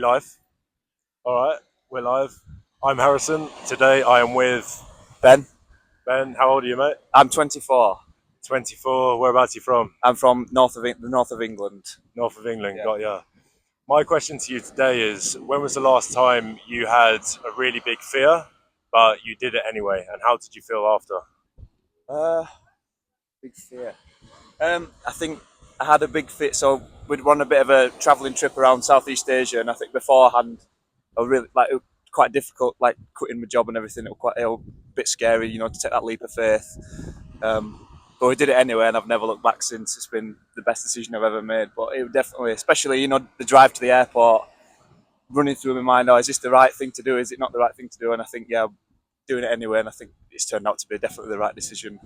live? All right, we're live. I'm Harrison. Today I am with Ben, Ben. How old are you, mate? I'm 24. 24. Whereabouts are you from? I'm from the north of England. North of England. Yeah. Got ya. My question to you today is: when was the last time you had a really big fear, but you did it anyway, and how did you feel after? Uh, Big fear. I think I had a big fit. So we'd run a bit of a travelling trip around Southeast Asia, and I think beforehand, I really it was quite difficult, like quitting my job and everything. It was a bit scary, to take that leap of faith. But we did it anyway, and I've never looked back since. It's been the best decision I've ever made. But it definitely, especially the drive to the airport, running through my mind, oh, is this the right thing to do? Is it not the right thing to do? And I think, yeah, I'm doing it anyway, and I think it's turned out to be definitely the right decision.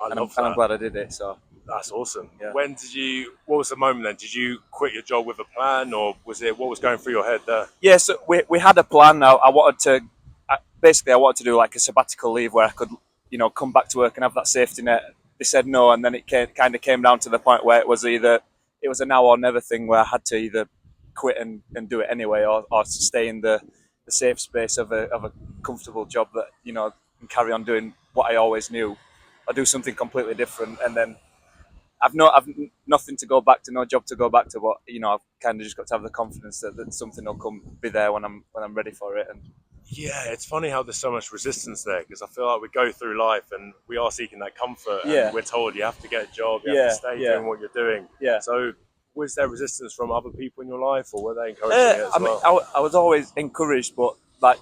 I And I'm, love and I'm that. glad I did it. So, That's awesome. yeah. When did you? What was the moment then? Did you quit your job with a plan, or was it what was going through your head there? Yeah, so we had a plan. I wanted to, basically, I wanted to do like a sabbatical leave where I could, come back to work and have that safety net. They said no, and then it kind of came down to the point where it was a now or never thing where I had to either quit and do it anyway, or stay in the safe space of a comfortable job that and carry on doing what I always knew, or do something completely different. And then I've nothing to go back to, no job to go back to, but I've kind of just got to have the confidence that something will be there when I'm ready for it. And Yeah, it's funny how there's so much resistance there because I feel like we go through life and we are seeking that comfort, and yeah, we're told you have to get a job, you have to yeah, stay yeah, doing what you're doing. yeah. So, was there resistance from other people in your life, or were they encouraging it as I mean, well? I was always encouraged, but like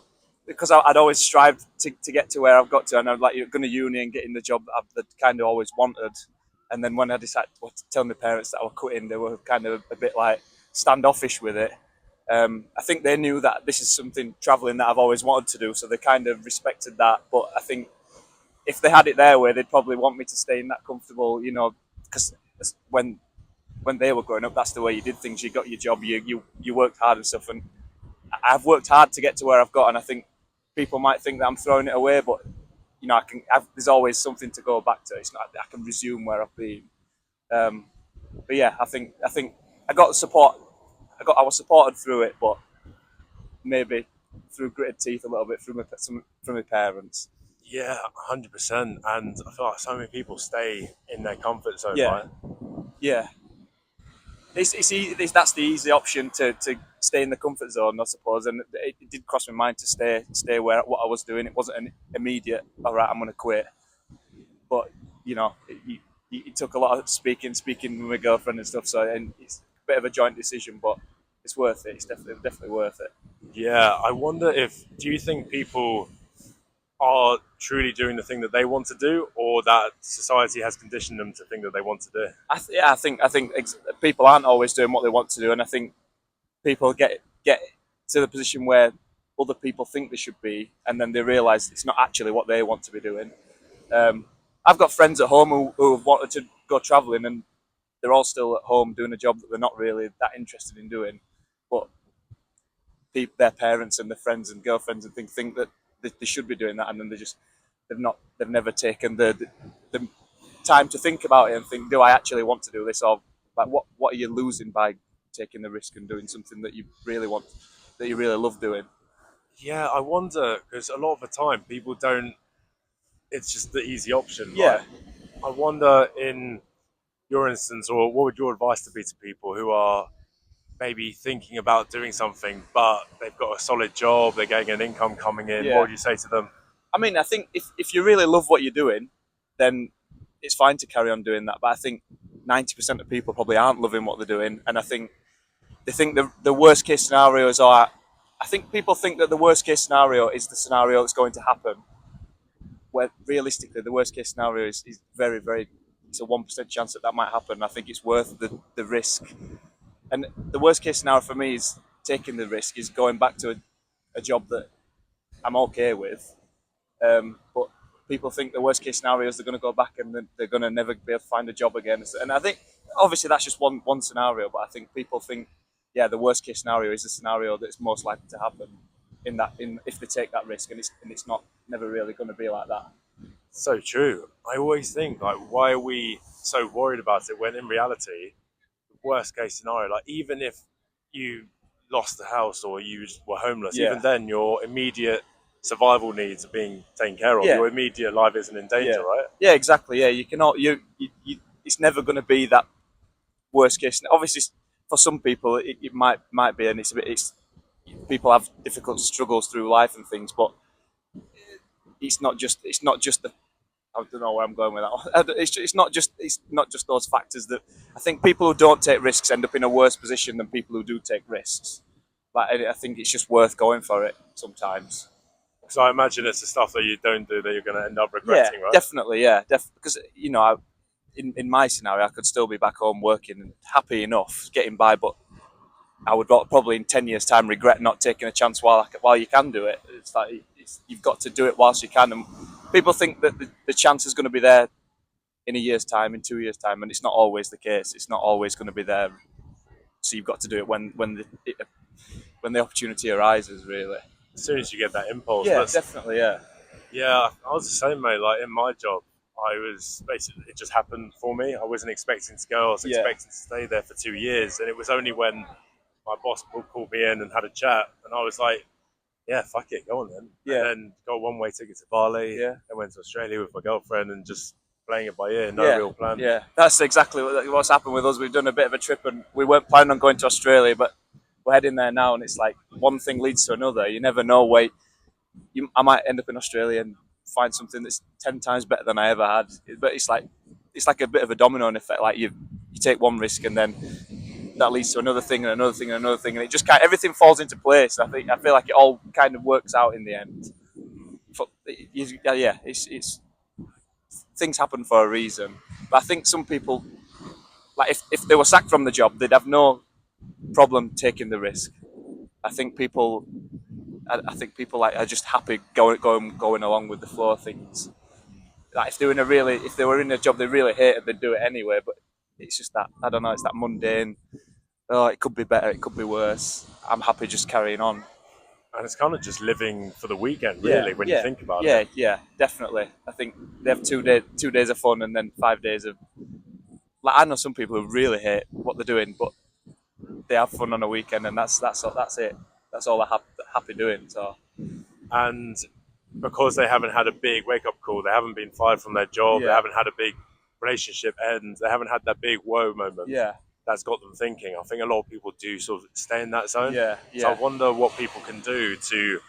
because I'd always strived to get to where I've got to, and I'm like going to uni and getting the job that I'd kind of always wanted. And then when I decided to tell my parents that I was quitting, they were kind of a bit like standoffish with it. I think they knew that this is something traveling that I've always wanted to do, so they kind of respected that. But I think if they had it their way, they'd probably want me to stay in that comfortable, because when they were growing up, that's the way you did things. You got your job, you worked hard and stuff. And I've worked hard to get to where I've got, and I think people might think that I'm throwing it away, but there's always something to go back to. It's not I can resume where I've been. Um, but yeah, I think I got support. I was supported through it, but maybe through gritted teeth a little bit from my parents. Yeah, 100%. And I feel like so many people stay in their comfort zone, Yeah, right? yeah. That's the easy option to stay in the comfort zone, I suppose. And it did cross my mind to stay where what I was doing. It wasn't an immediate, all right, I'm going to quit. But it took a lot of speaking with my girlfriend and stuff. And it's a bit of a joint decision, but it's worth it. It's definitely worth it. Yeah, I wonder if, do you think people are truly doing the thing that they want to do, or that society has conditioned them to think that they want to do? I think people aren't always doing what they want to do, and I think people get to the position where other people think they should be, and then they realise it's not actually what they want to be doing. Um, I've got friends at home who have wanted to go travelling, and they're all still at home doing a job that they're not really that interested in doing, but their parents and their friends and girlfriends and things think that they should be doing that, and then they've never taken the time to think about it and think, do I actually want to do this, or like what are you losing by taking the risk and doing something that you really want, that you really love doing? Yeah, I wonder because a lot of the time people don't. It's just the easy option. Yeah, Like, I wonder in your instance, or what would your advice to be to people who are maybe thinking about doing something, but they've got a solid job, they're getting an income coming in. What yeah. would you say to them? I mean, I think if you really love what you're doing, then it's fine to carry on doing that. But I think 90% of people probably aren't loving what they're doing, and I think they think the worst case scenarios are. I think people think that the worst case scenario is the scenario that's going to happen. Where realistically, the worst case scenario is very, very. It's a 1% chance that might happen. I think it's worth the risk. And the worst case scenario for me is taking the risk, is going back to a job that I'm okay with. But people think the worst case scenario is they're going to go back and they're going to never be able to find a job again. And I think obviously that's just one scenario, but I think people think, yeah, the worst case scenario is the scenario that's most likely to happen in if they take that risk, and it's not never really going to be like that. So true. I always think like, why are we so worried about it when in reality, the worst case scenario, like even if you lost the house or you were homeless, Yeah, even then your immediate survival needs are being taken care of. yeah, Your immediate life isn't in danger, yeah, right? yeah. Exactly. Yeah, you cannot. You it's never going to be that worst case. Obviously, for some people, it might be, and it's a bit. It's people have difficult struggles through life and things, but it's not just the. I don't know where I'm going with that one. It's not just those factors that I think people who don't take risks end up in a worse position than people who do take risks. Like I think it's just worth going for it sometimes. So I imagine it's the stuff that you don't do that you're going to end up Yeah, regretting, right? definitely. Yeah, because in my scenario, I could still be back home working and happy enough getting by, but I would probably in 10 years' time regret not taking a chance while you can do it. It's like you've got to do it whilst you can, and people think that the chance is going to be there in a year's time, in 2 years' time, and it's not always the case. It's not always going to be there. So you've got to do it when the opportunity arises. Really. As soon as you get that impulse. Yeah, But definitely. Yeah. yeah, I was the same, mate. Like in my job, I was basically, it just happened for me. I wasn't expecting to go. I was Yeah. expecting to stay there for 2 years, and it was only when my boss called me in and had a chat, and I was like, "Yeah, fuck it, go on then." And Yeah. then got one way ticket to Bali. Yeah. I went to Australia with my girlfriend and just playing it by ear, no Yeah, real plan. yeah, that's exactly what's happened with us. We've done a bit of a trip, and we weren't planning on going to Australia, but we're heading there now, and it's like one thing leads to another. You never know. I might end up in Australia and find something that's 10 times better than I ever had. But it's like a bit of a domino effect. Like you take one risk, and then that leads to another thing and another thing and another thing, and it just everything falls into place. I feel like it all kind of works out in the end. Yeah, it's things happen for a reason. But I think some people, like if they were sacked from the job, they'd have no problem taking the risk. I think people, I think people like are just happy going along with the flow of things. Like if they were in a job they really hated, they'd do it anyway. But it's just that I don't know. It's that mundane. Oh, it could be better. It could be worse. I'm happy just carrying on. And it's kind of just living for the weekend, Yeah, really, when you yeah, think about yeah, it. yeah. Definitely. I think they have 2 days of fun and then 5 days of. Like I know some people who really hate what they're doing, but they have fun on a weekend, and that's it. That's all they're happy doing. So And because they haven't had a big wake up call, they haven't been fired from their job, they yeah, haven't had a big relationship end, they haven't had that big whoa moment yeah, that's got them thinking. I think a lot of people do sort of stay in that zone. yeah, So I yeah, wonder what people can do to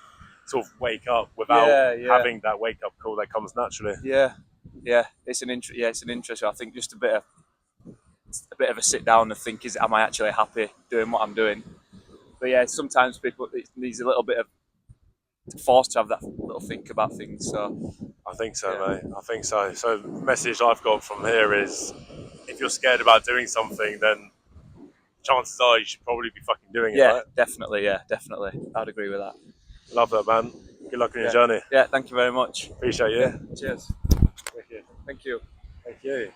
sort of wake up without yeah, yeah, having that wake up call that comes naturally. yeah, yeah. It's an interest. I think just a bit of a sit down and think: am I actually happy doing what I'm doing? But yeah, sometimes people it needs a little bit of forced to have that little think about things. So I think so, yeah, mate. I think so. So the message I've got from here is if you're scared about doing something, then chances are you should probably be fucking doing it, yeah, right? definitely, yeah, definitely. I'd agree with that. Love that, man. Good luck on your Yeah, journey. yeah. Thank you very much. Appreciate Yeah, you. cheers. Thank you. Thank you. Thank you.